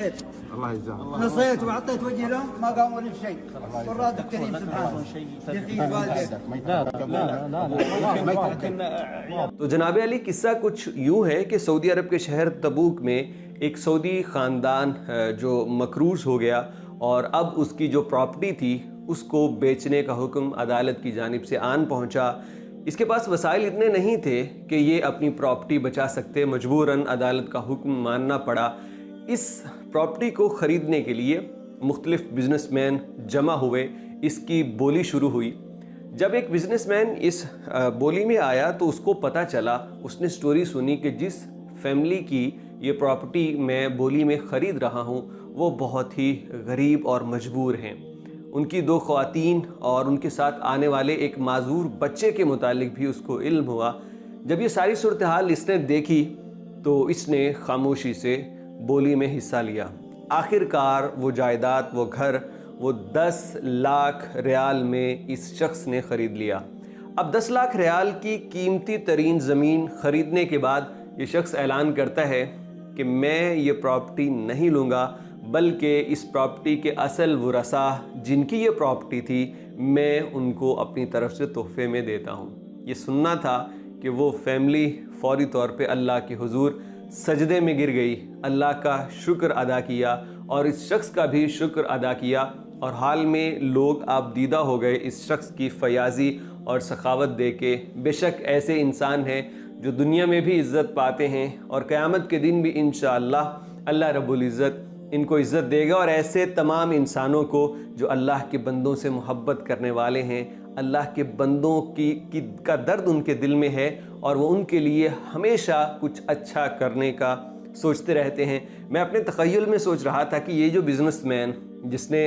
الله يجزاهم. نصيت وعطيت وجهي لهم ما قاموا لي بشيء. والراد الكريم سبحانه يحيي والديك. تو جناب علی قصہ کچھ یوں ہے کہ سعودی عرب کے شہر تبوک میں ایک سعودی خاندان جو مقروض ہو گیا اور اب اس کی جو پراپرٹی تھی اس کو بیچنے کا حکم عدالت کی جانب سے آن پہنچا۔ اس کے پاس وسائل اتنے نہیں تھے کہ یہ اپنی پراپرٹی بچا سکتے، مجبوراً عدالت کا حکم ماننا پڑا۔ اس پراپرٹی کو خریدنے کے لیے مختلف بزنس مین جمع ہوئے، اس کی بولی شروع ہوئی۔ جب ایک بزنس مین اس بولی میں آیا تو اس کو پتہ چلا، اس نے سٹوری سنی کہ جس فیملی کی یہ پراپرٹی میں بولی میں خرید رہا ہوں وہ بہت ہی غریب اور مجبور ہیں۔ ان کی 2 خواتین اور ان کے ساتھ آنے والے ایک معذور بچے کے متعلق بھی اس کو علم ہوا۔ جب یہ ساری صورتحال اس نے دیکھی تو اس نے خاموشی سے بولی میں حصہ لیا۔ آخر کار وہ جائیداد، وہ گھر، وہ 10 لاکھ ریال میں اس شخص نے خرید لیا۔ اب 10 لاکھ ریال کی قیمتی ترین زمین خریدنے کے بعد یہ شخص اعلان کرتا ہے کہ میں یہ پراپرٹی نہیں لوں گا، بلکہ اس پراپرٹی کے اصل ورثاء جن کی یہ پراپرٹی تھی میں ان کو اپنی طرف سے تحفے میں دیتا ہوں۔ یہ سننا تھا کہ وہ فیملی فوری طور پہ اللہ کے حضور سجدے میں گر گئی، اللہ کا شکر ادا کیا اور اس شخص کا بھی شکر ادا کیا، اور حال میں لوگ آپ دیدہ ہو گئے اس شخص کی فیاضی اور سخاوت دے کے۔ بے شک ایسے انسان ہیں جو دنیا میں بھی عزت پاتے ہیں اور قیامت کے دن بھی انشاءاللہ اللہ رب العزت ان کو عزت دے گا۔ اور ایسے تمام انسانوں کو جو اللہ کے بندوں سے محبت کرنے والے ہیں، اللہ کے بندوں کا درد ان کے دل میں ہے اور وہ ان کے لیے ہمیشہ کچھ اچھا کرنے کا سوچتے رہتے ہیں۔ میں اپنے تخیل میں سوچ رہا تھا کہ یہ جو بزنس مین جس نے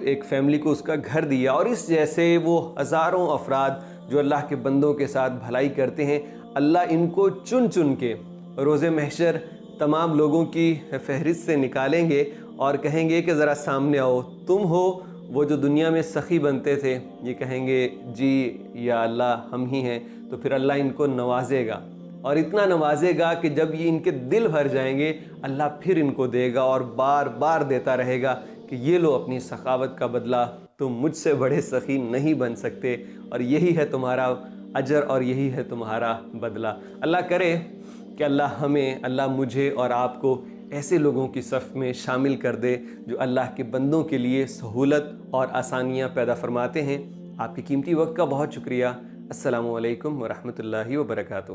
ایک فیملی کو اس کا گھر دیا، اور اس جیسے وہ ہزاروں افراد جو اللہ کے بندوں کے ساتھ بھلائی کرتے ہیں، اللہ ان کو چن چن کے روز محشر تمام لوگوں کی فہرست سے نکالیں گے اور کہیں گے کہ ذرا سامنے آؤ، تم ہو وہ جو دنیا میں سخی بنتے تھے۔ یہ کہیں گے جی یا اللہ ہم ہی ہیں، تو پھر اللہ ان کو نوازے گا، اور اتنا نوازے گا کہ جب یہ ان کے دل بھر جائیں گے اللہ پھر ان کو دے گا اور بار بار دیتا رہے گا کہ یہ لو اپنی سخاوت کا بدلہ، تم مجھ سے بڑے سخی نہیں بن سکتے، اور یہی ہے تمہارا اجر اور یہی ہے تمہارا بدلہ۔ اللہ کرے کہ اللہ ہمیں، اللہ مجھے اور آپ کو ایسے لوگوں کی صف میں شامل کر دے جو اللہ کے بندوں کے لیے سہولت اور آسانیاں پیدا فرماتے ہیں۔ آپ کے قیمتی وقت کا بہت شکریہ۔ السلام علیکم ورحمۃ اللہ وبرکاتہ۔